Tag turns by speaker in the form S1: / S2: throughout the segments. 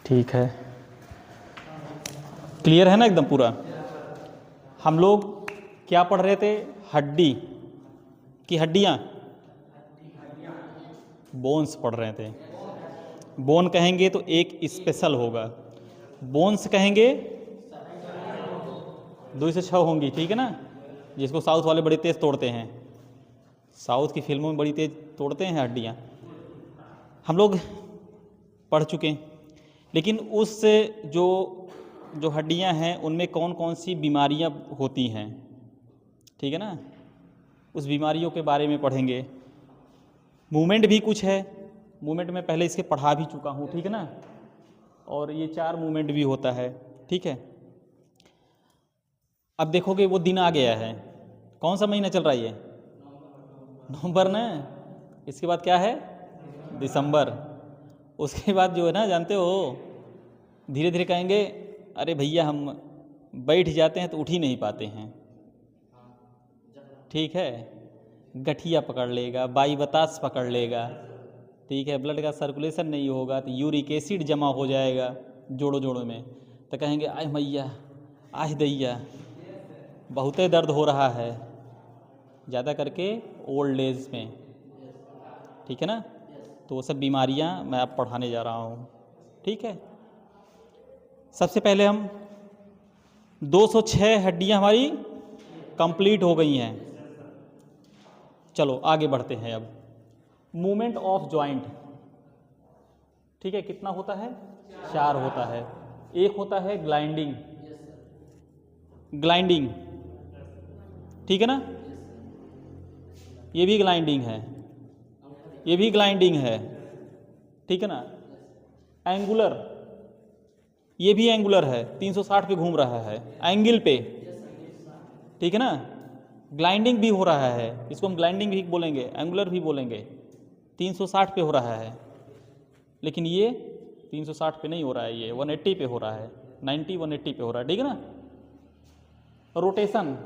S1: ठीक है, क्लियर है ना एकदम पूरा। हम लोग क्या पढ़ रहे थे? हड्डी की हड्डियाँ, बोन्स पढ़ रहे थे। बोन कहेंगे तो एक स्पेशल होगा, बोन्स कहेंगे 2 से 6 होंगी, ठीक है ना। जिसको साउथ वाले बड़ी तेज तोड़ते हैं, साउथ की फिल्मों में बड़ी तेज तोड़ते हैं हड्डियाँ, हम लोग पढ़ चुके हैं। लेकिन उस जो हड्डियाँ हैं उनमें कौन कौन सी बीमारियाँ होती हैं, ठीक है ना, उस बीमारियों के बारे में पढ़ेंगे। मूवमेंट भी कुछ है, मूवमेंट में पहले इसके पढ़ा भी चुका हूँ, ठीक है ना। और ये 4 मूवमेंट भी होता है, ठीक है। अब देखोगे वो दिन आ गया है, कौन सा महीना चल रहा है ये? नवंबर ना। इसके बाद क्या है? दिसंबर। उसके बाद जो है ना, जानते हो, धीरे धीरे कहेंगे अरे भैया हम बैठ जाते हैं तो उठ ही नहीं पाते हैं, ठीक है। गठिया पकड़ लेगा, बाई बतास पकड़ लेगा, ठीक है। ब्लड का सर्कुलेशन नहीं होगा तो यूरिक एसिड जमा हो जाएगा जोड़ों जोड़ों में, तो कहेंगे आय मैया आह दैया बहुत दर्द हो रहा है, ज़्यादा करके ओल्ड एज में, ठीक है ना। तो वो सब बीमारियां मैं अब पढ़ाने जा रहा हूँ, ठीक है। सबसे पहले हम 206 हड्डियां हमारी कंप्लीट हो गई हैं। चलो आगे बढ़ते हैं। अब मूवमेंट ऑफ जॉइंट, ठीक है, कितना होता है? 4 होता है। एक होता है ग्लाइंडिंग, ग्लाइंडिंग, ठीक है ना, ये भी ग्लाइंडिंग है, ये भी ग्लाइंडिंग है, ठीक है ना। एंगुलर, ये भी एंगुलर है, 360 पे घूम रहा है, एंगल पे, ठीक है ना। ग्लाइंडिंग भी हो रहा है, इसको हम ग्लाइंडिंग भी बोलेंगे, एंगुलर भी बोलेंगे। 360 पे हो रहा है, लेकिन ये 360 पे नहीं हो रहा है, ये 180 पे हो रहा है, 90 180 पे हो रहा है, ठीक है ना। रोटेशन,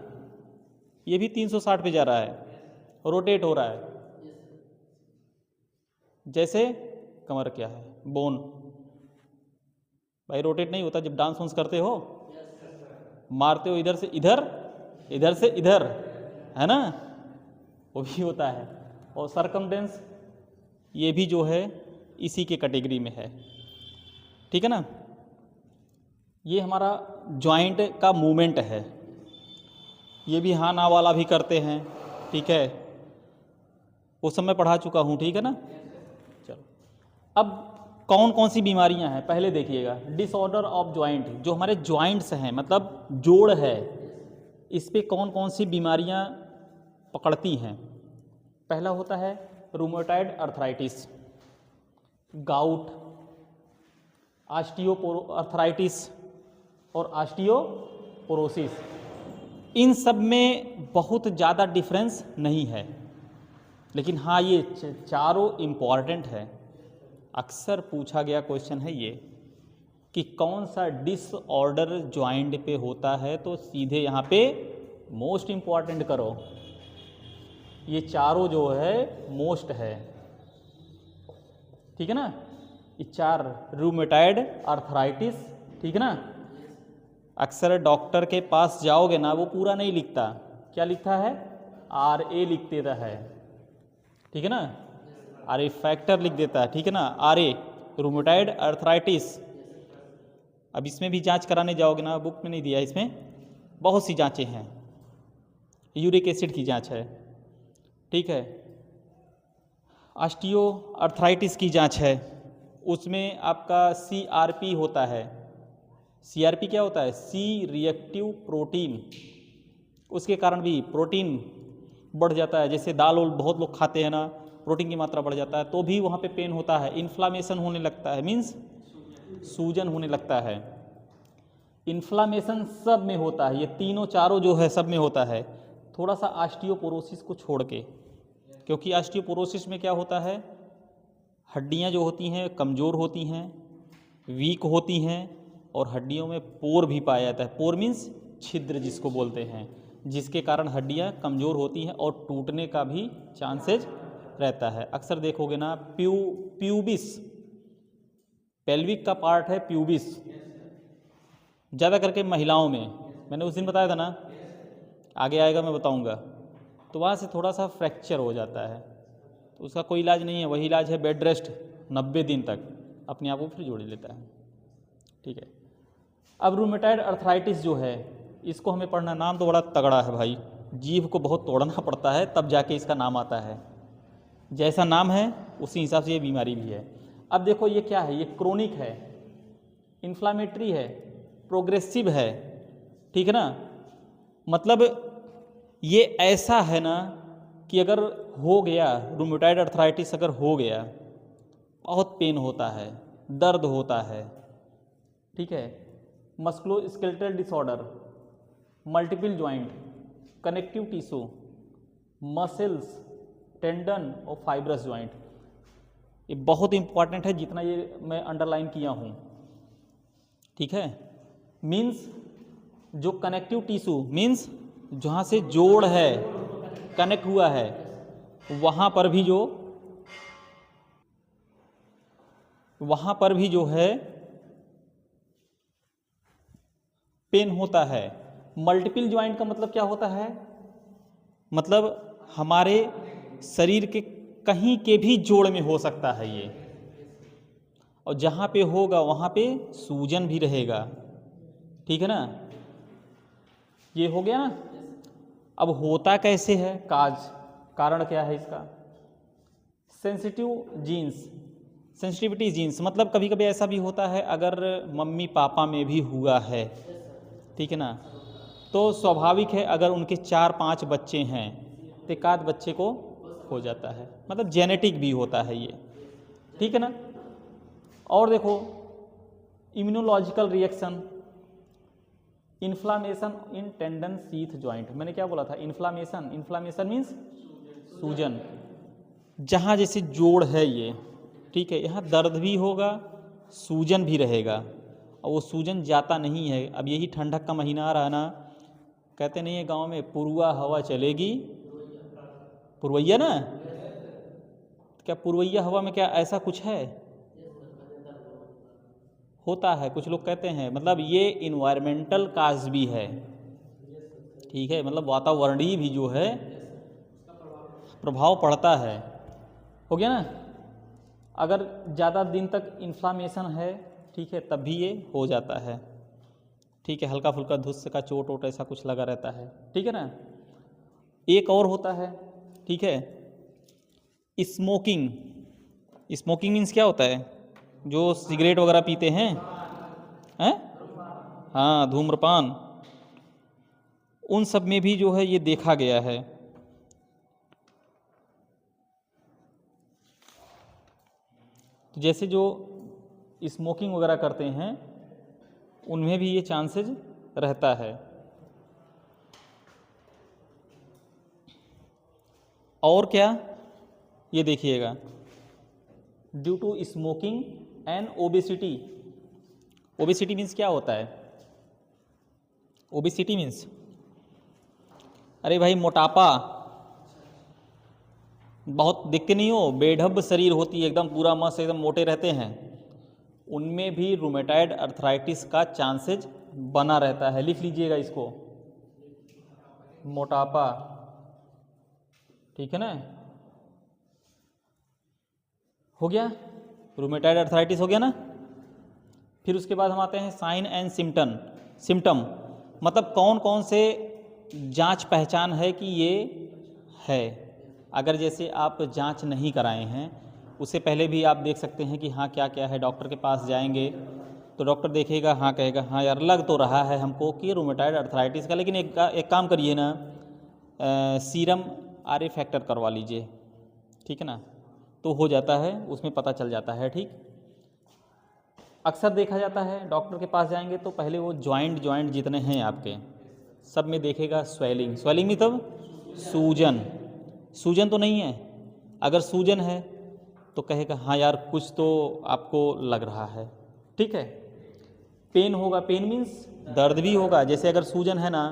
S1: ये भी 360 पे जा रहा है, रोटेट हो रहा है, जैसे कमर क्या है, बोन भाई रोटेट नहीं होता जब डांस वांस करते हो, मारते हो इधर से इधर, इधर से इधर, है ना, वो भी होता है। और सरकमडेंस, ये भी जो है इसी के कैटेगरी में है, ठीक है ना। ये हमारा जॉइंट का मूवमेंट है, ये भी हाँ ना वाला भी करते हैं, ठीक है, वो सब मैं पढ़ा चुका हूँ, ठीक है ना। चलो अब कौन कौन सी बीमारियां हैं पहले देखिएगा। डिसऑर्डर ऑफ जॉइंट, जो हमारे जॉइंट्स हैं, मतलब जोड़ है, इस पे कौन कौन सी बीमारियां पकड़ती हैं। पहला होता है रूमेटॉइड अर्थराइटिस, गाउट, ऑस्टियोआर्थराइटिस और ऑस्टियोपोरोसिस। इन सब में बहुत ज़्यादा डिफरेंस नहीं है, लेकिन हाँ ये चारों इम्पॉर्टेंट है। अक्सर पूछा गया क्वेश्चन है ये कि कौन सा डिसऑर्डर जॉइंट पे होता है, तो सीधे यहाँ पे मोस्ट इम्पॉर्टेंट करो, ये चारों जो है मोस्ट है, ठीक है ना। ये 4 रूमेटॉइड अर्थराइटिस, ठीक है ना। अक्सर डॉक्टर के पास जाओगे ना, वो पूरा नहीं लिखता, क्या लिखता है? RA लिख देता है, ठीक है ना, RA फैक्टर लिख देता है, ठीक है ना, RA रूमेटॉइड अर्थराइटिस। अब इसमें भी जांच कराने जाओगे ना, बुक में नहीं दिया, इसमें बहुत सी जांचें हैं, यूरिक एसिड की जांच है, ठीक है, ऑस्टियो अर्थराइटिस की जांच है, उसमें आपका CRP होता है। CRP क्या होता है? सी रिएक्टिव प्रोटीन, उसके कारण भी प्रोटीन बढ़ जाता है। जैसे दाल और बहुत लोग खाते हैं ना, प्रोटीन की मात्रा बढ़ जाता है तो भी वहाँ पे पेन होता है, इन्फ्लामेशन होने लगता है, मीन्स सूजन होने लगता है। इन्फ्लामेशन सब में होता है, ये तीनों चारों जो है सब में होता है, थोड़ा सा ऑस्टियोपोरोसिस को छोड़ के, क्योंकि ऑस्टियोपोरोसिस में क्या होता है, हड्डियाँ जो होती हैं कमज़ोर होती हैं, वीक होती हैं, और हड्डियों में पोर भी पाया जाता है। पोर मीन्स छिद्र जिसको बोलते हैं, जिसके कारण हड्डियाँ कमज़ोर होती हैं और टूटने का भी चांसेज रहता है। अक्सर देखोगे ना प्यूबिस, पेल्विक का पार्ट है प्यूबिस, ज़्यादा करके महिलाओं में, मैंने उस दिन बताया था ना, आगे आएगा मैं बताऊंगा। तो वहाँ से थोड़ा सा फ्रैक्चर हो जाता है, तो उसका कोई इलाज नहीं है, वही इलाज है बेड रेस्ट 90 दिन तक, अपने आप को फिर जोड़ लेता है। ठीक है। अब रूमेटाइड अर्थराइटिस जो है, इसको हमें पढ़ना, नाम तो बड़ा तगड़ा है भाई, जीभ को बहुत तोड़ना पड़ता है तब जाके इसका नाम आता है। जैसा नाम है उसी हिसाब से ये बीमारी भी है। अब देखो ये क्या है, ये क्रोनिक है, इन्फ्लामेटरी है, प्रोग्रेसिव है, ठीक है ना। मतलब ये ऐसा है ना कि अगर हो गया रूमेटाइड अर्थराइटिस, अगर हो गया, बहुत पेन होता है, दर्द होता है, ठीक है। Musculoskeletal disorder, multiple joint, connective tissue, muscles, tendon और फाइब्रस जॉइंट, ये बहुत इंपॉर्टेंट है जितना ये मैं अंडरलाइन किया हूँ, ठीक है। मीन्स जो कनेक्टिव टिश्यू मीन्स जहाँ से जोड़ है, कनेक्ट हुआ है, वहाँ पर भी जो है पेन होता है। मल्टीपल जॉइंट का मतलब क्या होता है, मतलब हमारे शरीर के कहीं के भी जोड़ में हो सकता है ये, और जहाँ पे होगा वहाँ पे सूजन भी रहेगा, ठीक है ना। ये हो गया ना। अब होता कैसे है, कारण क्या है इसका, सेंसिटिविटी जीन्स, मतलब कभी कभी ऐसा भी होता है अगर मम्मी पापा में भी हुआ है, ठीक है ना, तो स्वाभाविक है अगर उनके 4-5 बच्चे हैं तो एक आध बच्चे को हो जाता है, मतलब जेनेटिक भी होता है ये, ठीक है ना। और देखो इम्यूनोलॉजिकल रिएक्शन, इन्फ्लामेशन इन टेंडन शीथ जॉइंट, मैंने क्या बोला था, इन्फ्लामेशन मीन्स सूजन, जहाँ जैसे जोड़ है ये, ठीक है, यहाँ दर्द भी होगा, सूजन भी रहेगा, और वो सूजन जाता नहीं है। अब यही ठंडक का महीना आ रहा है ना, कहते नहीं है गांव में, पुरवा हवा चलेगी, पुरवैया ना, क्या पुरवैया हवा में क्या ऐसा कुछ है, होता है, कुछ लोग कहते हैं, मतलब ये इन्वायरमेंटल काज भी है, ठीक है, मतलब वातावरणीय भी जो है प्रभाव पड़ता है। हो गया ना। अगर ज़्यादा दिन तक इन्फ्लामेशन है, ठीक है, तब भी ये हो जाता है, ठीक है, हल्का फुल्का धुस्स का चोट वोट ऐसा कुछ लगा रहता है, ठीक है ना। एक और होता है, ठीक है, स्मोकिंग मीन्स क्या होता है, जो सिगरेट वगैरह पीते हैं, हाँ, धूम्रपान, उन सब में भी जो है ये देखा गया है। तो जैसे जो स्मोकिंग वगैरह करते हैं उनमें भी ये चांसेस रहता है। और क्या, ये देखिएगा, due to smoking and obesity, obesity means क्या होता है, ओबेसिटी मीन्स, अरे भाई मोटापा, बहुत दिखते नहीं हो, बेढब शरीर होती है, एकदम पूरा मस्त एकदम मोटे रहते हैं, उनमें भी रूमेटाइड अर्थराइटिस का चांसेज बना रहता है। लिख लीजिएगा इसको, मोटापा, ठीक है ना। हो गया, रूमेटाइड अर्थराइटिस हो गया ना। फिर उसके बाद हम आते हैं साइन एंड सिम्टम, मतलब कौन कौन से जांच पहचान है कि ये है। अगर जैसे आप जांच नहीं कराए हैं, उससे पहले भी आप देख सकते हैं कि हाँ क्या क्या है, डॉक्टर के पास जाएंगे तो डॉक्टर देखेगा, हाँ कहेगा हाँ यार लग तो रहा है हमको कि रूमेटाइड अर्थराइटिस का, लेकिन एक काम करिए ना, सीरम RA फैक्टर करवा लीजिए, ठीक है ना, तो हो जाता है, उसमें पता चल जाता है, ठीक। अक्सर देखा जाता है डॉक्टर के पास जाएंगे तो पहले वो जॉइंट जितने हैं आपके सब में देखेगा स्वेलिंग में, तब सूजन तो नहीं है, अगर सूजन है तो कहेगा हाँ यार कुछ तो आपको लग रहा है, ठीक है। पेन होगा, पेन मीन्स दर्द भी होगा, जैसे अगर सूजन है ना,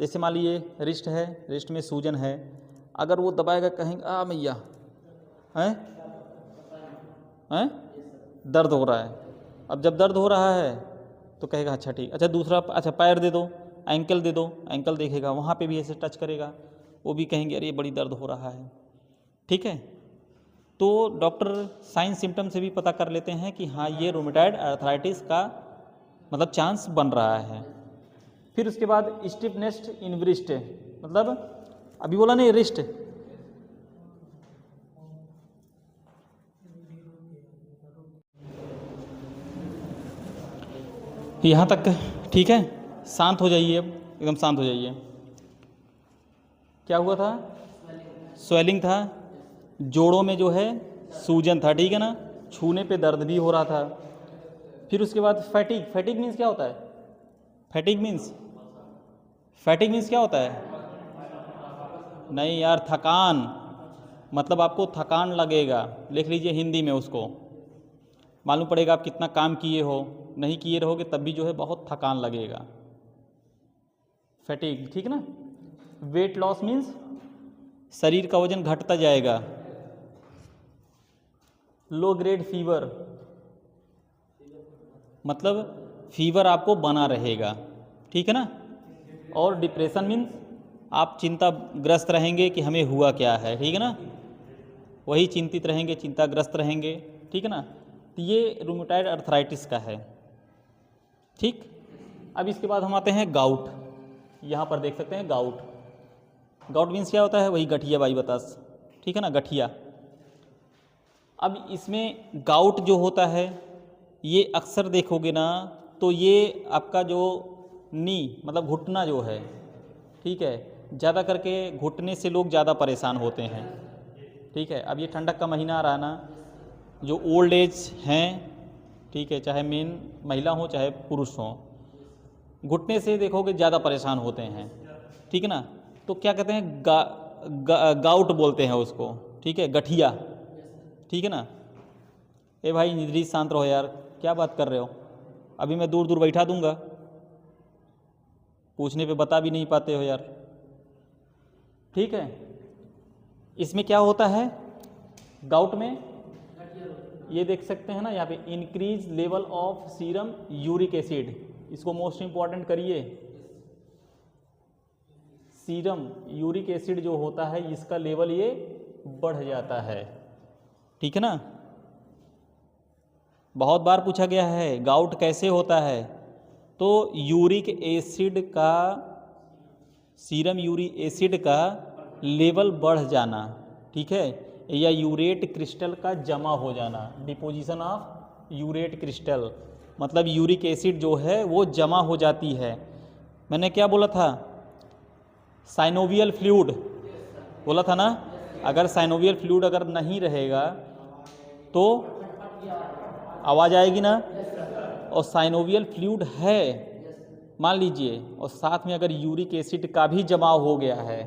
S1: जैसे मान लीजिए रिस्ट है, रिस्ट में सूजन है, अगर वो दबाएगा कहेंगे मैया हैं दर्द हो रहा है, अब जब दर्द हो रहा है तो कहेगा अच्छा ठीक, अच्छा दूसरा, अच्छा पैर दे दो, एंकल दे दो, एंकल देखेगा, वहाँ पे भी ऐसे टच करेगा, वो भी कहेंगे अरे बड़ी दर्द हो रहा है। ठीक है, तो डॉक्टर साइन सिम्टम से भी पता कर लेते हैं कि हाँ ये रोमेटाइड आर्थराइटिस का मतलब चांस बन रहा है। फिर उसके बाद स्टिफनेस इन व्रिस्ट, मतलब अभी बोला नहीं रिस्ट, यहाँ तक ठीक है। शांत हो जाइए, अब एकदम शांत हो जाइए। क्या हुआ था? स्वेलिंग था, जोड़ों में जो है सूजन था, ठीक है ना, छूने पे दर्द भी हो रहा था। फिर उसके बाद फैटिग, फैटिग मीन्स क्या होता है? फैटिग मीन्स क्या होता है? नहीं यार, थकान, मतलब आपको थकान लगेगा, लिख लीजिए हिंदी में उसको, मालूम पड़ेगा आप कितना काम किए हो, नहीं किए रहोगे तब भी जो है बहुत थकान लगेगा, फैटिग, ठीक ना। वेट लॉस मीन्स शरीर का वजन घटता जाएगा। लो ग्रेड फीवर, मतलब फीवर आपको बना रहेगा, ठीक है ना। और डिप्रेशन मीन्स आप चिंताग्रस्त रहेंगे कि हमें हुआ क्या है, ठीक है ना, वही चिंतित रहेंगे, चिंताग्रस्त रहेंगे, ठीक है ना। तो ये रूमेटॉइड अर्थराइटिस का है, ठीक। अब इसके बाद हम आते हैं गाउट, यहाँ पर देख सकते हैं गाउट। गाउट मीन्स क्या होता है? वही गठिया बाई बतास, ठीक है ना, गठिया। अब इसमें गाउट जो होता है ये अक्सर देखोगे ना तो ये आपका जो नी मतलब घुटना जो है, ठीक है, ज़्यादा करके घुटने से लोग ज़्यादा परेशान होते हैं, ठीक है। अब ये ठंडक का महीना आ रहा है ना, जो ओल्ड एज हैं, ठीक है, चाहे मेन महिला हो चाहे पुरुष हो, घुटने से देखोगे ज़्यादा परेशान होते हैं, ठीक है ना। तो क्या कहते हैं? गाउट बोलते हैं उसको, ठीक है, गठिया, ठीक है ना। ए भाई निधि शांत रहो यार, क्या बात कर रहे हो? अभी मैं दूर दूर बैठा दूंगा, पूछने पे बता भी नहीं पाते हो यार, ठीक है। इसमें क्या होता है गाउट में? ये देख सकते हैं ना यहाँ पे, increase level of serum uric acid, इसको मोस्ट इंपॉर्टेंट करिए। सीरम यूरिक एसिड जो होता है इसका लेवल ये बढ़ जाता है, ठीक है ना। बहुत बार पूछा गया है गाउट कैसे होता है, तो यूरिक एसिड का, सीरम यूरिक एसिड का लेवल बढ़ जाना, ठीक है, या यूरेट क्रिस्टल का जमा हो जाना, डिपोजिशन ऑफ यूरेट क्रिस्टल, मतलब यूरिक एसिड जो है वो जमा हो जाती है। मैंने क्या बोला था? साइनोवियल फ्लूइड बोला था ना। अगर साइनोवियल फ्लूइड अगर नहीं रहेगा तो आवाज़ आएगी ना, और साइनोवियल फ्लूइड है मान लीजिए, और साथ में अगर यूरिक एसिड का भी जमाव हो गया है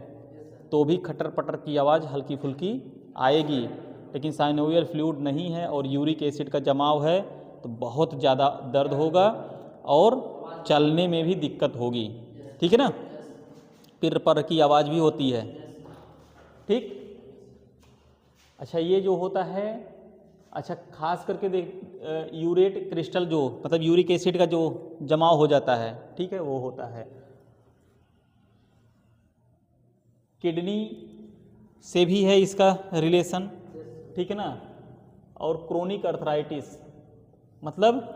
S1: तो भी खटर पटर की आवाज़ हल्की फुल्की आएगी। लेकिन साइनोवियल फ्लूइड नहीं है और यूरिक एसिड का जमाव है तो बहुत ज़्यादा दर्द होगा और चलने में भी दिक्कत होगी, ठीक है ना, पिर पर की आवाज़ भी होती है, ठीक। अच्छा ये जो होता है, अच्छा खास करके देख, यूरेट क्रिस्टल जो मतलब यूरिक एसिड का जो जमाव हो जाता है, ठीक है, वो होता है किडनी से भी है इसका रिलेशन, ठीक है ना। और क्रोनिक अर्थराइटिस, मतलब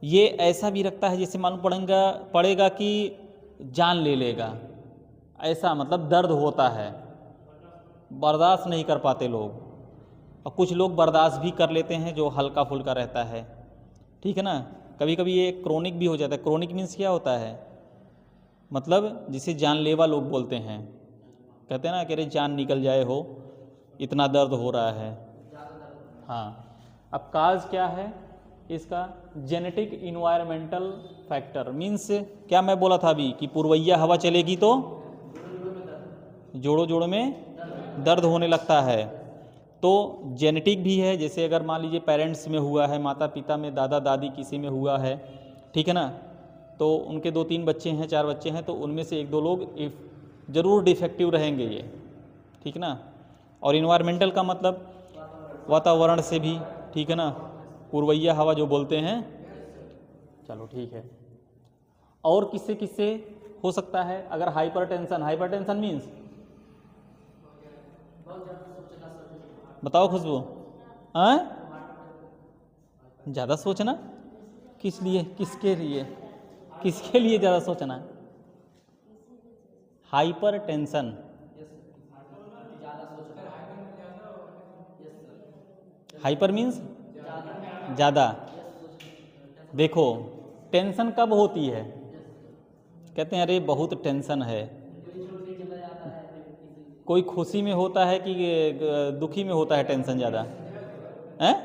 S1: ये ऐसा भी रखता है जैसे मालूम पड़ेगा कि जान ले लेगा, ऐसा मतलब दर्द होता है, बर्दाश्त नहीं कर पाते लोग, और कुछ लोग बर्दाश्त भी कर लेते हैं जो हल्का फुल्का रहता है, ठीक है ना। कभी कभी ये क्रोनिक भी हो जाता है। क्रोनिक मीन्स क्या होता है? मतलब जिसे जानलेवा लोग बोलते हैं, कहते हैं ना कि अरे जान निकल जाए हो, इतना दर्द हो रहा है। हाँ, अब काज क्या है इसका? जेनेटिक इन्वायरमेंटल फैक्टर, मीन्स क्या मैं बोला था अभी कि पूर्वैया हवा चलेगी तो जोड़ों जोड़ों में दर्द होने लगता है, तो जेनेटिक भी है। जैसे अगर मान लीजिए पेरेंट्स में हुआ है, माता पिता में, दादा दादी किसी में हुआ है, ठीक है ना, तो उनके 2-3 बच्चे हैं, 4 बच्चे हैं, तो उनमें से 1-2 लोग ज़रूर डिफेक्टिव रहेंगे ये, ठीक है ना। और इन्वायरमेंटल का मतलब वातावरण से भी, ठीक है ना, पूर्वैया हवा जो बोलते हैं चलो ठीक है। और किससे किससे हो सकता है? अगर हाइपरटेंशन, हाइपरटेंशन मीन्स बताओ खुशबू। हाँ, ज़्यादा सोचना किस लिए, किसके लिए, किसके लिए ज़्यादा सोचना? हाइपरटेंशन, हाइपर मीन्स ज़्यादा। देखो टेंशन कब होती है? कहते हैं अरे बहुत टेंशन है। कोई खुशी में होता है कि दुखी में होता है टेंशन ज़्यादा? हैं?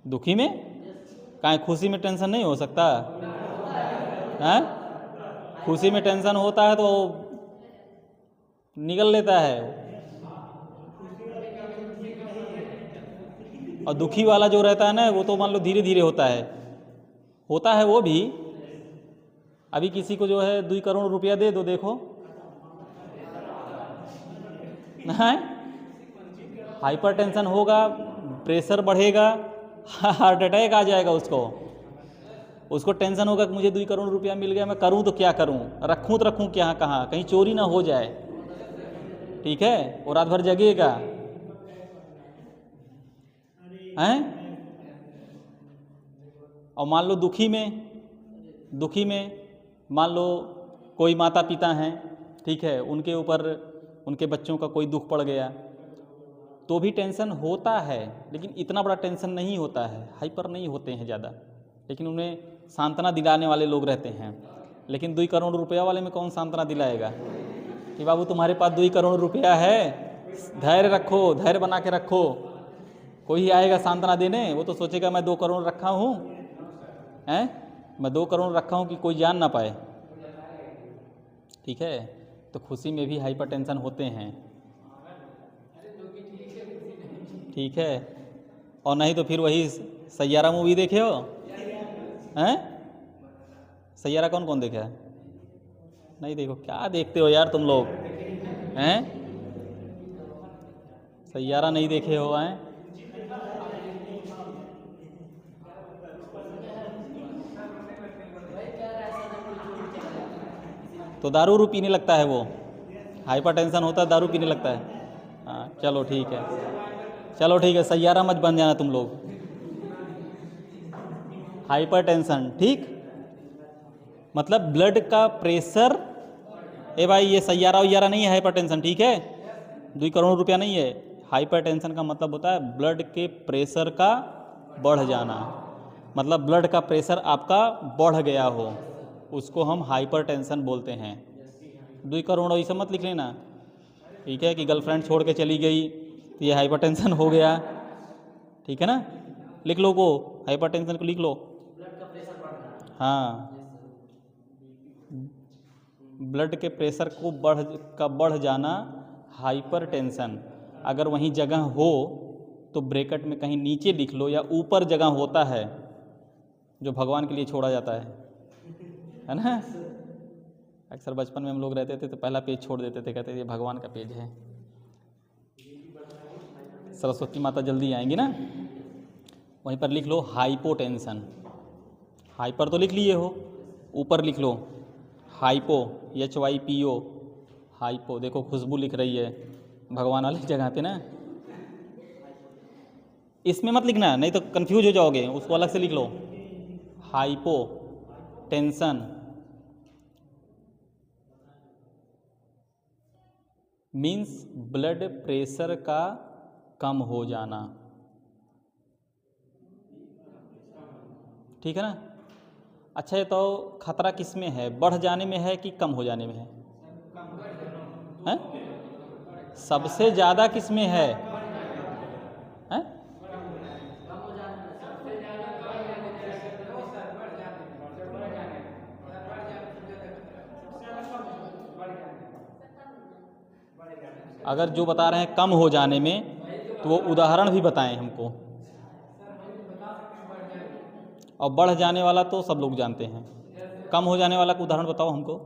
S1: दुखी में? कहाँ, खुशी में टेंशन नहीं हो सकता? हैं? खुशी में टेंशन होता है तो निकल लेता है, और दुखी वाला जो रहता है ना वो तो मान लो धीरे धीरे होता है वो भी। अभी किसी को जो है 2 करोड़ रुपया दे दो, देखो नहीं, हाइपरटेंशन होगा, प्रेशर बढ़ेगा, हार्ट अटैक आ जाएगा उसको टेंशन होगा कि मुझे 2 करोड़ रुपया मिल गया, मैं करूं तो क्या करूं, रखूं तो रखूं क्या, कहाँ, कहीं चोरी ना हो जाए, ठीक है, और रात भर जगेगा हैं। और मान लो दुखी में मान लो कोई माता पिता हैं, ठीक है, उनके ऊपर उनके बच्चों का कोई दुख पड़ गया तो भी टेंशन होता है, लेकिन इतना बड़ा टेंशन नहीं होता है, हाइपर नहीं होते हैं ज़्यादा, लेकिन उन्हें सांत्वना दिलाने वाले लोग रहते हैं। लेकिन 2 करोड़ रुपया वाले में कौन सांत्वना दिलाएगा कि बाबू तुम्हारे पास 2 करोड़ रुपया है, धैर्य रखो, धैर्य बना के रखो। कोई आएगा सांत्वना देने, वो तो सोचेगा मैं 2 करोड़ रखा हूँ, हैं, मैं 2 करोड़ रखा हूँ कि कोई जान ना पाए, ठीक है। तो खुशी में भी हाइपरटेंशन होते हैं, ठीक है। और नहीं तो फिर वही सैयारा मूवी देखे हो, हैं? सैयारा कौन कौन देखा है? नहीं देखो, क्या देखते हो यार तुम लोग, हैं? सैयारा नहीं देखे हो, हैं? तो दारू रू पीने लगता है वो, हाइपरटेंशन होता है दारू पीने लगता है। हाँ चलो ठीक है, चलो ठीक है, सैयारा मत बन जाना तुम लोग, हाइपरटेंशन, ठीक, मतलब ब्लड का प्रेशर। ए भाई ये सैयारा वैयारा नहीं है हाइपरटेंशन, ठीक है, 2 करोड़ रुपया नहीं है। हाइपरटेंशन का मतलब होता है ब्लड के प्रेशर का बढ़ जाना, मतलब ब्लड का प्रेशर आपका बढ़ गया हो, उसको हम हाइपरटेंशन बोलते हैं। 2 करोड़ ऐसे मत लिख लेना, ठीक है, कि गर्लफ्रेंड छोड़ के चली गई तो ये हाइपरटेंशन हो गया, ठीक है ना, लिख लो को, हाइपरटेंशन को लिख लो। हाँ, ब्लड के प्रेशर को बढ़ जाना हाइपरटेंशन। अगर वहीं जगह हो तो ब्रैकेट में कहीं नीचे लिख लो, या ऊपर जगह होता है जो भगवान के लिए छोड़ा जाता है ना। अक्सर बचपन में हम लोग रहते थे तो पहला पेज छोड़ देते थे, कहते थे ये भगवान का पेज है, सरस्वती माता जल्दी आएंगी ना। वहीं पर लिख लो हाइपोटेंशन, हाइपर तो लिख लिए हो, ऊपर लिख लो हाइपो, HYPO, हाइपो। देखो खुशबू लिख रही है भगवान वाली जगह पे ना, इसमें मत लिखना नहीं तो कंफ्यूज हो जाओगे, उसको अलग से लिख लो। Hypotension means blood pressure का कम हो जाना, ठीक है ना। अच्छा ये तो खतरा किस में है, बढ़ जाने में है कि कम हो जाने में है? हैं? सबसे ज़्यादा किस में है? हैं? अगर जो बता रहे हैं कम हो जाने में तो वो उदाहरण भी बताएं हमको, और बढ़ जाने वाला तो सब लोग जानते हैं, कम हो जाने वाला का उदाहरण बताओ हमको।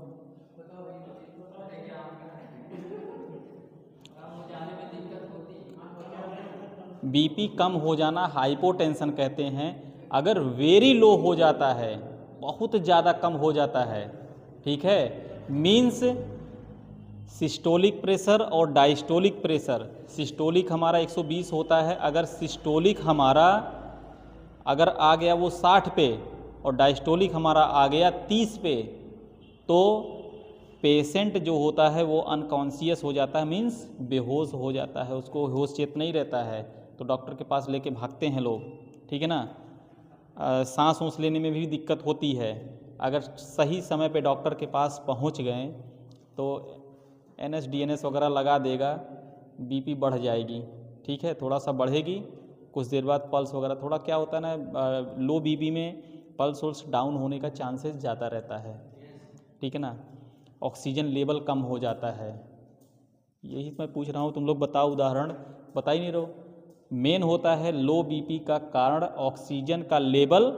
S1: बीपी कम हो जाना हाइपोटेंशन कहते हैं, अगर वेरी लो हो जाता है, बहुत ज़्यादा कम हो जाता है, ठीक है, मीन्स सिस्टोलिक प्रेशर और डायस्टोलिक प्रेशर, सिस्टोलिक हमारा 120 होता है, अगर सिस्टोलिक हमारा अगर आ गया वो 60 पे और डायस्टोलिक हमारा आ गया 30 पे, तो पेशेंट जो होता है वो अनकॉन्शियस हो जाता है, मीन्स बेहोश हो जाता है, उसको होश चेत नहीं रहता है, तो डॉक्टर के पास लेके भागते हैं लोग, ठीक है ना। सांस ऊँस लेने में भी दिक्कत होती है, अगर सही समय पे डॉक्टर के पास पहुंच गए तो NS वगैरह लगा देगा, BP बढ़ जाएगी, ठीक है, थोड़ा सा बढ़ेगी, कुछ देर बाद पल्स वगैरह, थोड़ा क्या होता है ना, लो BP में पल्स वल्स डाउन होने का चांसेस ज़्यादा रहता है, ठीक है ना, ऑक्सीजन लेवल कम हो जाता है। यही मैं पूछ रहा हूँ, तुम लोग बताओ, उदाहरण बता ही नहीं रहो। मेन होता है लो BP का कारण ऑक्सीजन का लेवल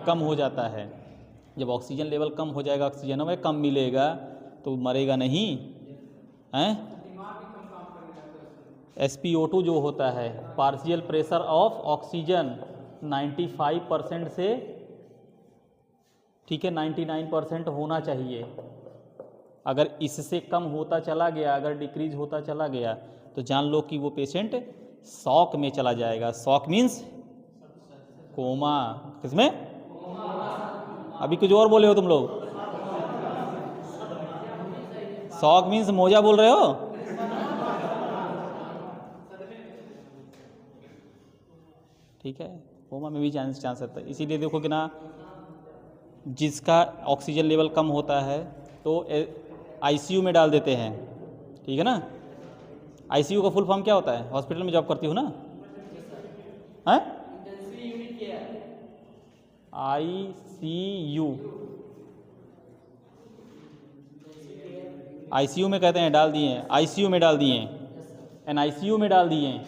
S1: कम हो जाता है। जब ऑक्सीजन लेवल कम हो जाएगा, ऑक्सीजन में कम मिलेगा तो मरेगा नहीं, हैं। SpO2 जो होता है, पार्शियल प्रेशर ऑफ ऑक्सीजन, 95% से, ठीक है, 99% होना चाहिए। अगर इससे कम होता चला गया, अगर डिक्रीज होता चला गया, तो जान लो कि वो पेशेंट शॉक में चला जाएगा। शॉक मीन्स कोमा, किसमें? अभी कुछ और बोले हो तुम लोग। शॉक मीन्स मोजा बोल रहे हो। ठीक है, कोमा में भी चांस रहता है। इसीलिए देखो कि ना, जिसका ऑक्सीजन लेवल कम होता है तो ICU में डाल देते हैं, ठीक है ना। ICU का फुल फॉर्म क्या होता है? हॉस्पिटल में जॉब करती हो ना, हैं? ICU में कहते हैं, डाल दिए, ICU में डाल दिए, NICU में डाल दिए।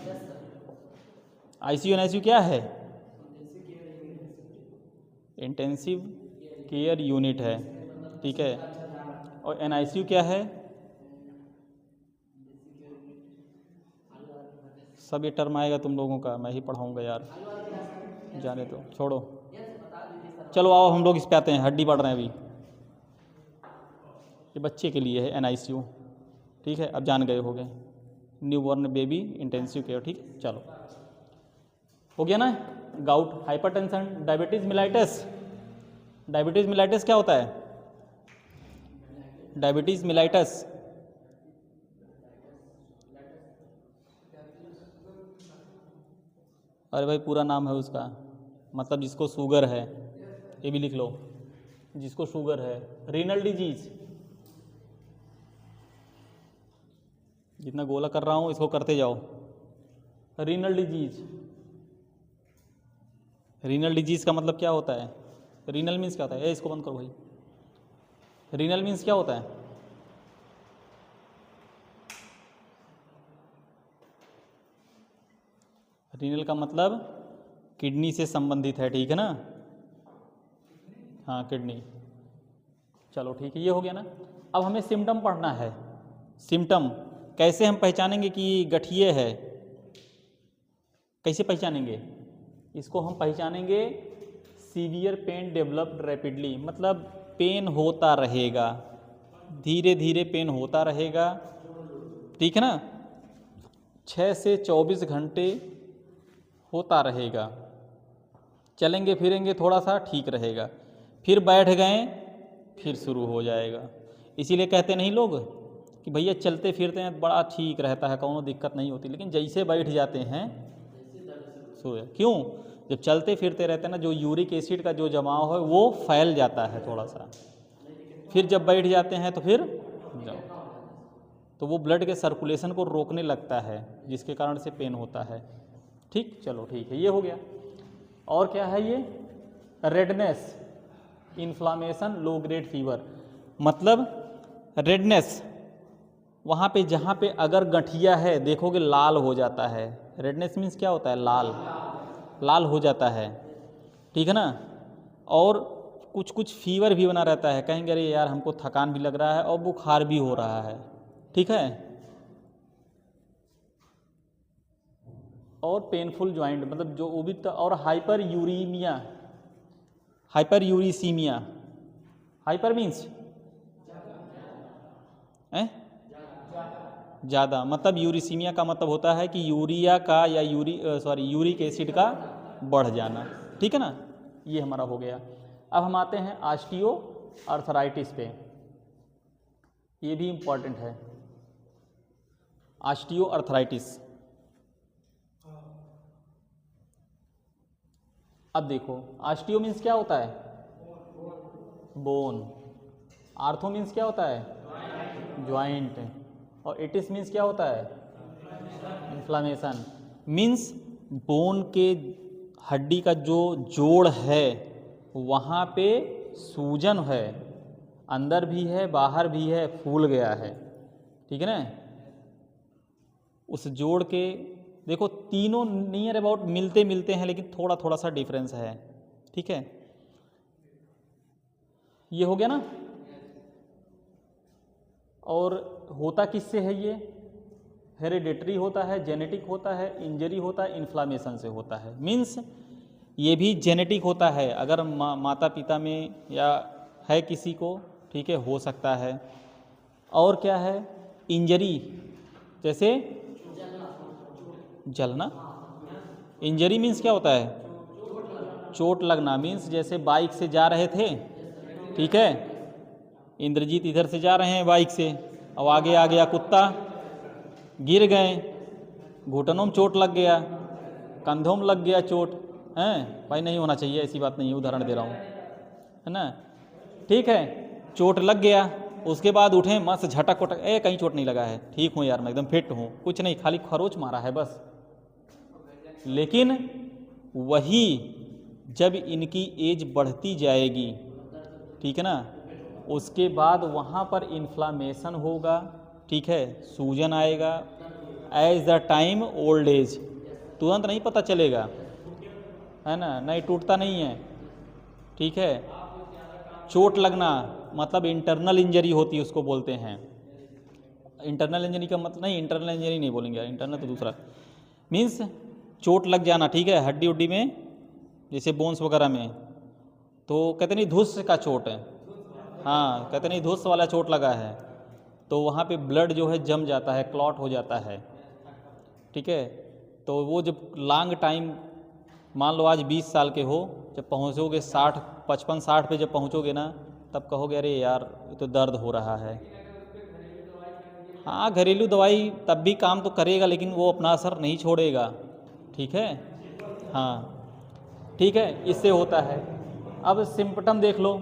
S1: ICU NICU क्या है? इंटेंसिव केयर यूनिट है, ठीक है। और NICU क्या है? सब ये टर्म आएगा तुम लोगों का, मैं ही पढ़ाऊँगा यार, जाने तो छोड़ो। चलो आओ हम लोग इस पे आते हैं, हड्डी पढ़ रहे हैं अभी। ये बच्चे के लिए है NICU, ठीक है, अब जान गए होगे। New born baby intensive care, ठीक है। चलो हो गया ना। Gout, hypertension, diabetes mellitus. Diabetes mellitus क्या होता है? डायबिटीज़ मिलाइटिस अरे भाई पूरा नाम है उसका, मतलब जिसको शुगर है, ये भी लिख लो, जिसको शुगर है। रीनल डिजीज, जितना गोला कर रहा हूँ इसको करते जाओ। रीनल डिजीज, रीनल डिजीज का मतलब क्या होता है? रीनल मीन्स क्या होता है? इसको बंद करो भाई। रीनल मीन्स क्या होता है? रीनल का मतलब किडनी से संबंधित है, ठीक है ना। हाँ किडनी, चलो ठीक है, ये हो गया ना। अब हमें सिम्टम पढ़ना है। सिम्टम कैसे हम पहचानेंगे कि गठिए है? कैसे पहचानेंगे इसको? हम पहचानेंगे सीवियर पेन डेवलप्ड रैपिडली, मतलब पेन होता रहेगा, धीरे धीरे पेन होता रहेगा, ठीक है ना। 6 से 24 घंटे होता रहेगा, चलेंगे फिरेंगे थोड़ा सा ठीक रहेगा, फिर बैठ गए फिर शुरू हो जाएगा। इसीलिए कहते नहीं लोग कि भैया चलते फिरते हैं बड़ा ठीक रहता है, कोनो दिक्कत नहीं होती, लेकिन जैसे बैठ जाते हैं शुरू। क्यों? जब चलते फिरते रहते हैं ना, जो यूरिक एसिड का जो जमाव है वो फैल जाता है थोड़ा सा, फिर जब बैठ जाते हैं तो फिर जाओ, तो वो ब्लड के सर्कुलेशन को रोकने लगता है, जिसके कारण से पेन होता है, ठीक। चलो ठीक है, ये हो गया। और क्या है ये? Redness, inflammation, low grade fever, मतलब रेडनेस वहाँ पे जहाँ पे अगर गठिया है देखोगे लाल हो जाता है। रेडनेस मीन्स क्या होता है? लाल, लाल हो जाता है, ठीक है ना। और कुछ कुछ फीवर भी बना रहता है, कहेंगे अरे यार हमको थकान भी लग रहा है और बुखार भी हो रहा है, ठीक है। और पेनफुल ज्वाइंट, मतलब जो वो भी और hyper uraemia, hyper uricaemia. Hyper means ज़्यादा, मतलब यूरिसीमिया का मतलब होता है कि यूरिया का या यूरिक एसिड का बढ़ जाना। ठीक है ना, ये हमारा हो गया। अब हम आते हैं ऑस्टियो आर्थराइटिस पे, ये भी इम्पॉर्टेंट है। ऑस्टियो आर्थराइटिस, अब देखो ऑस्टियो मीन्स क्या होता है, बोन। आर्थो मीन्स क्या होता है, ज्वाइंट। और इटिस मीन्स क्या होता है, इन्फ्लामेशन। मीन्स बोन के हड्डी का जो जोड़ है वहाँ पे सूजन है, अंदर भी है बाहर भी है, फूल गया है। ठीक है ना, उस जोड़ के देखो तीनों नियर अबाउट मिलते मिलते हैं, लेकिन थोड़ा थोड़ा सा डिफरेंस है। ठीक है, ये हो गया ना। और होता किससे है ये, हेरिडेटरी होता है, जेनेटिक होता है, इंजरी होता है, इन्फ्लामेशन से होता है। मीन्स ये भी जेनेटिक होता है, अगर माता पिता में या है किसी को, ठीक है, हो सकता है। और क्या है, इंजरी, जैसे जलना। इंजरी मीन्स क्या होता है, चोट लगना। मीन्स जैसे बाइक से जा रहे थे, ठीक है, इंद्रजीत इधर से जा रहे हैं बाइक से, अब आगे आ गया कुत्ता, गिर गए, घुटनों में चोट लग गया, कंधों में लग गया चोट, हैं भाई, नहीं होना चाहिए, ऐसी बात नहीं है, उदाहरण दे रहा हूँ, है ना। ठीक है, चोट लग गया, उसके बाद उठे मस्त झटक उटक, कहीं चोट नहीं लगा है, ठीक हूँ यार, मैं एकदम फिट हूँ, कुछ नहीं, खाली खरोच मारा है बस। लेकिन वही जब इनकी एज बढ़ती जाएगी, ठीक है ना, उसके बाद वहाँ पर इन्फ्लामेशन होगा, ठीक है, सूजन आएगा। As the time old age, तुरंत नहीं पता चलेगा, है ना, नहीं टूटता नहीं है। ठीक है, चोट लगना मतलब इंटरनल इंजरी होती है, उसको बोलते हैं। इंटरनल इंजरी का मतलब नहीं, इंटरनल इंजरी नहीं बोलेंगे, इंटरनल तो दूसरा। मीन्स चोट लग जाना, ठीक है, हड्डी उड्डी में, जैसे बोन्स वगैरह में, तो कहते नहीं धुस का चोट है, हाँ, कहते नहीं धुस वाला चोट लगा है, तो वहाँ पे ब्लड जो है जम जाता है, क्लॉट हो जाता है। ठीक है, तो वो जब लॉन्ग टाइम, मान लो आज 20 साल के हो, जब पहुँचोगे 60 55 60 पे जब पहुँचोगे ना, तब कहोगे अरे यार ये तो दर्द हो रहा है। हाँ, घरेलू दवाई तब भी काम तो करेगा, लेकिन वो अपना असर नहीं छोड़ेगा। ठीक है, हाँ, ठीक है, इससे होता है। अब सिम्पटम देख लो,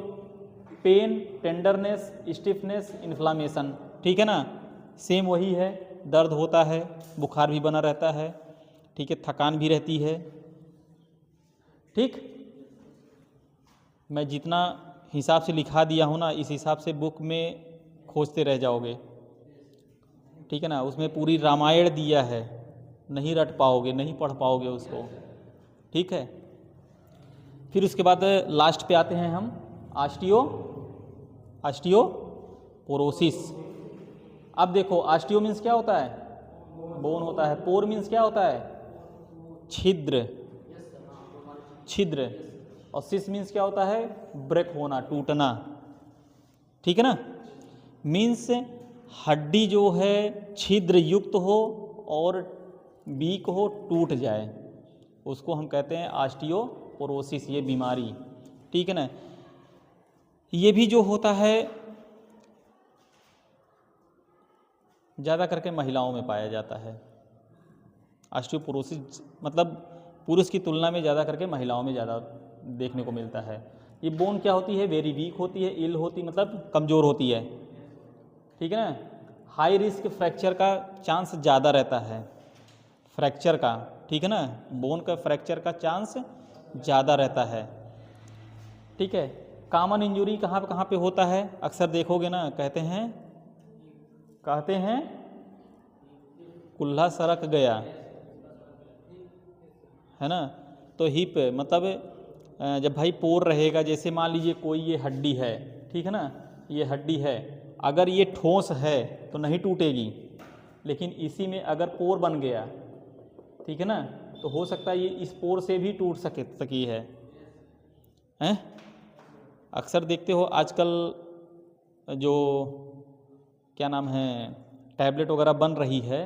S1: पेन, टेंडरनेस, स्टिफनेस, इन्फ्लामेशन। ठीक है ना, सेम वही है, दर्द होता है, बुखार भी बना रहता है, ठीक है, थकान भी रहती है। ठीक, मैं जितना हिसाब से लिखा दिया हूँ ना, इस हिसाब से बुक में खोजते रह जाओगे। ठीक है ना, उसमें पूरी रामायण दिया है, नहीं रट पाओगे, नहीं पढ़ पाओगे उसको। ठीक है, फिर उसके बाद लास्ट पे आते हैं हम, ऑस्टियोपोरोसिस। अब देखो, ऑस्टियो मीन्स क्या होता है, बोन होता है। पोर मीन्स क्या होता है, छिद्र, छिद्र। और सिस मीन्स क्या होता है, ब्रेक होना, टूटना। ठीक है ना, मीन्स हड्डी जो है छिद्र युक्त हो और वीक हो, टूट जाए, उसको हम कहते हैं ऑस्टियोपोरोसिस, ये बीमारी। ठीक है ना, ये भी जो होता है ज़्यादा करके महिलाओं में पाया जाता है। ऑस्टियोपोरोसिस मतलब पुरुष की तुलना में ज़्यादा करके महिलाओं में ज़्यादा देखने को मिलता है। ये बोन क्या होती है, वेरी वीक होती है, इल होती मतलब कमज़ोर होती है। ठीक है ना, हाई रिस्क फ्रैक्चर का चांस ज़्यादा रहता है, फ्रैक्चर का। ठीक है ना, बोन का फ्रैक्चर का चांस ज़्यादा रहता है। ठीक है, कॉमन इंजरी कहाँ पे होता है, अक्सर देखोगे ना, कहते हैं कुल्हा सरक गया, है ना। तो हिप मतलब जब भाई पोर रहेगा, जैसे मान लीजिए कोई ये हड्डी है, ठीक है ना, ये हड्डी है, अगर ये ठोस है तो नहीं टूटेगी, लेकिन इसी में अगर पोर बन गया, ठीक है ना, तो हो सकता है ये इस पोर से भी टूट सकी है, हैं? अक्सर देखते हो आजकल जो क्या नाम है टैबलेट वगैरह बन रही है,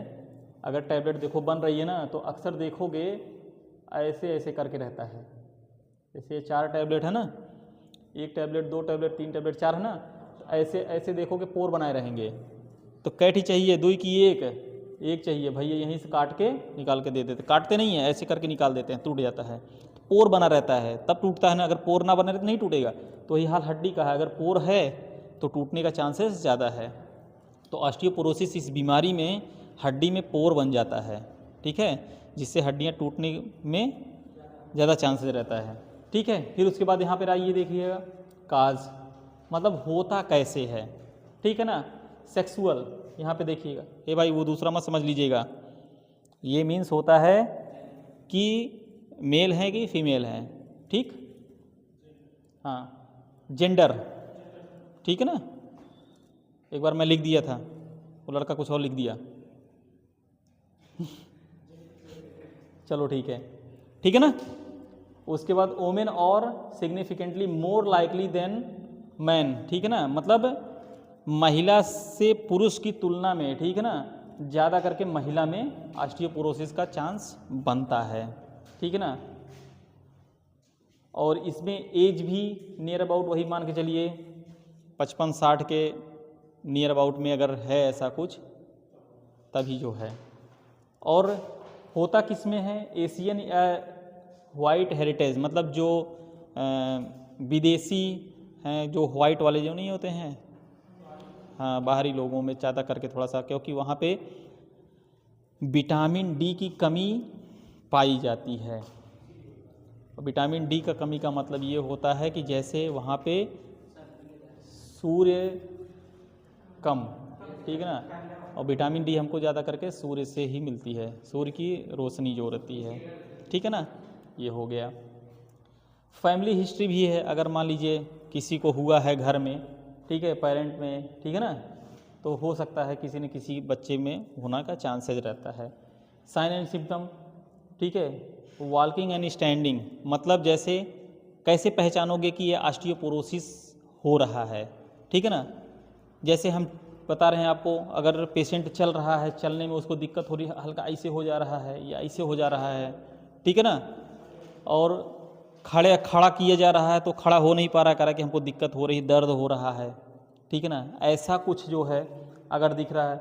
S1: अगर टैबलेट देखो बन रही है ना, तो अक्सर देखोगे ऐसे ऐसे करके रहता है। जैसे 4 टैबलेट है ना, 1 टैबलेट 2 टैबलेट 3 टैबलेट 4 है ना, तो ऐसे ऐसे देखोगे पोर बनाए रहेंगे। तो कैठी चाहिए 2 की 1 चाहिए, भैया यहीं से काट के निकाल के दे देते, काटते नहीं है, ऐसे करके निकाल देते हैं, टूट जाता है। पोर बना रहता है तब टूटता है ना, अगर पोर ना बना रहे तो नहीं टूटेगा। तो यही हाल हड्डी का है, अगर पोर है तो टूटने का चांसेस ज़्यादा है। तो ऑस्टियोपोरोसिस इस बीमारी में हड्डी में पोर बन जाता है, ठीक है, जिससे हड्डियाँ टूटने में ज़्यादा चांसेस रहता है, ठीक है। फिर उसके बाद यहाँ पर आइए देखिएगा काज, मतलब होता कैसे है, ठीक है ना। सेक्सुअल, यहाँ पे देखिएगा, ए भाई वो दूसरा मत समझ लीजिएगा, ये मीन्स होता है कि मेल है कि फीमेल है, ठीक, हाँ, जेंडर, ठीक है ना। एक बार मैं लिख दिया था, वो लड़का कुछ और लिख दिया चलो ठीक है ना। उसके बाद वोमेन और significantly more likely than man, ठीक है ना, मतलब महिला से पुरुष की तुलना में, ठीक है ना, ज़्यादा करके महिला में ऑस्टियोपोरोसिस का चांस बनता है, ठीक है ना। और इसमें एज भी नियर अबाउट वही मान के चलिए 55-60 के नियर अबाउट में अगर है ऐसा कुछ तभी जो है। और होता किस में है, एशियन या वाइट हेरिटेज, मतलब जो विदेशी हैं, जो वाइट वाले जो नहीं होते हैं, हाँ, बाहरी लोगों में ज़्यादा करके थोड़ा सा, क्योंकि वहाँ पे विटामिन डी की कमी पाई जाती है। विटामिन डी का कमी का मतलब ये होता है कि जैसे वहाँ पे सूर्य कम, ठीक है ना, और विटामिन डी हमको ज़्यादा करके सूर्य से ही मिलती है, सूर्य की रोशनी जो रहती है, ठीक है ना, ये हो गया। फैमिली हिस्ट्री भी है, अगर मान लीजिए किसी को हुआ है घर में, ठीक है, पेरेंट में, ठीक है ना, तो हो सकता है किसी न किसी बच्चे में होना का चांसेज रहता है। साइन एंड सिम्टम, ठीक है, वॉकिंग एंड स्टैंडिंग, मतलब जैसे कैसे पहचानोगे कि ये ऑस्टियोपोरोसिस हो रहा है, ठीक है ना। जैसे हम बता रहे हैं आपको, अगर पेशेंट चल रहा है, चलने में उसको दिक्कत हो रही है, हल्का ऐसे हो जा रहा है या ऐसे हो जा रहा है, ठीक है ना, और खड़ा किया जा रहा है तो खड़ा हो नहीं पा रहा, कह रहा कि हमको दिक्कत हो रही, दर्द हो रहा है, ठीक है ना, ऐसा कुछ जो है अगर दिख रहा है।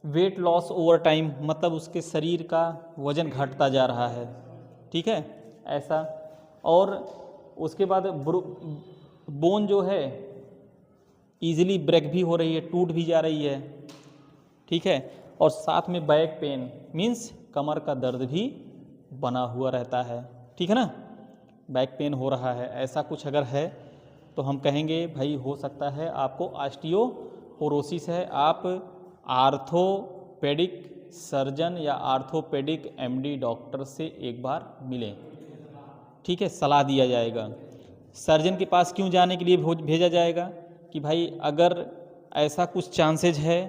S1: वेट लॉस ओवर टाइम, मतलब उसके शरीर का वजन घटता जा रहा है, ठीक है, ऐसा। और उसके बाद बोन जो है ईजिली ब्रेक भी हो रही है, टूट भी जा रही है, ठीक है। और साथ में बैक पेन मीन्स कमर का दर्द भी बना हुआ रहता है, ठीक है ना, बैक पेन हो रहा है, ऐसा कुछ अगर है तो हम कहेंगे भाई हो सकता है आपको ऑस्टियोपोरोसिस है। आप आर्थोपेडिक सर्जन या आर्थोपेडिक एमडी डॉक्टर से एक बार मिलें, ठीक है, सलाह दिया जाएगा। सर्जन के पास क्यों जाने के लिए भेजा जाएगा कि भाई अगर ऐसा कुछ चांसेज है,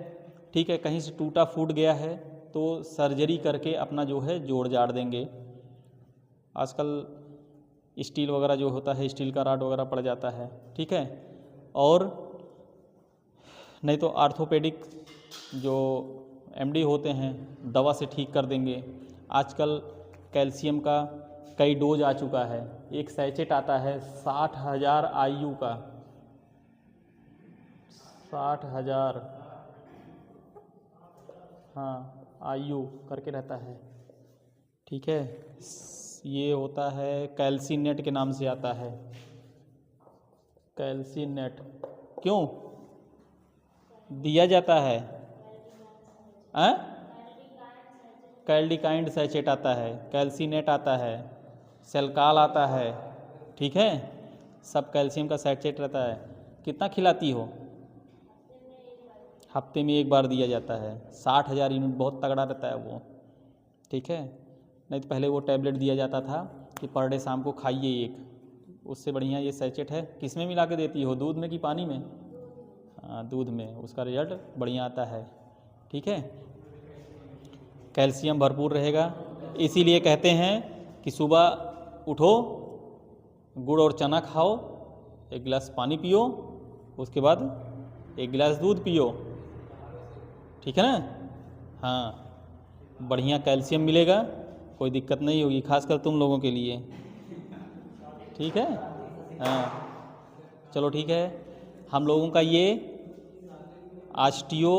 S1: ठीक है, कहीं से टूटा फूट गया है तो सर्जरी करके अपना जो है जोड़ जाड़ देंगे। आजकल स्टील वगैरह जो होता है, स्टील का रॉड वगैरह पड़ जाता है, ठीक है। और नहीं तो आर्थोपेडिक जो एमडी होते हैं दवा से ठीक कर देंगे। आजकल कैल्शियम का कई डोज आ चुका है, एक सैचेट आता है 60,000 IU का, 60,000, हाँ, IU करके रहता है, ठीक है। ये होता है कैल्सीनेट के नाम से आता है, कैल्सीनेट क्यों दिया जाता है, कैल्डिकाइंड सैचेट आता है, कैल्सीनेट आता है, सेल्काल आता है, ठीक है, सब कैल्शियम का सैचेट रहता है। कितना खिलाती हो? हफ्ते में 1 बार दिया जाता है। 60,000 यूनिट बहुत तगड़ा रहता है वो, ठीक है। नहीं तो पहले वो टैबलेट दिया जाता था कि पर डे शाम को खाइए एक, उससे बढ़िया ये सैचेट है। किस में मिला के देती हो, दूध में कि पानी में? हाँ, दूध में, उसका रिजल्ट बढ़िया आता है, ठीक है। कैल्शियम भरपूर रहेगा, इसीलिए कहते हैं कि सुबह उठो, गुड़ और चना खाओ, एक गिलास पानी पियो, उसके बाद एक गिलास दूध पियो, ठीक है ना। हाँ, बढ़िया कैल्शियम मिलेगा, कोई दिक्कत नहीं होगी, खासकर तुम लोगों के लिए, ठीक है। हाँ चलो ठीक है। हम लोगों का ये ऑस्टियो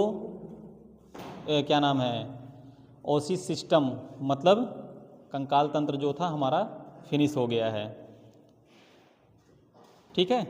S1: क्या नाम है, ओसिस सिस्टम, मतलब कंकाल तंत्र जो था हमारा फिनिश हो गया है, ठीक है।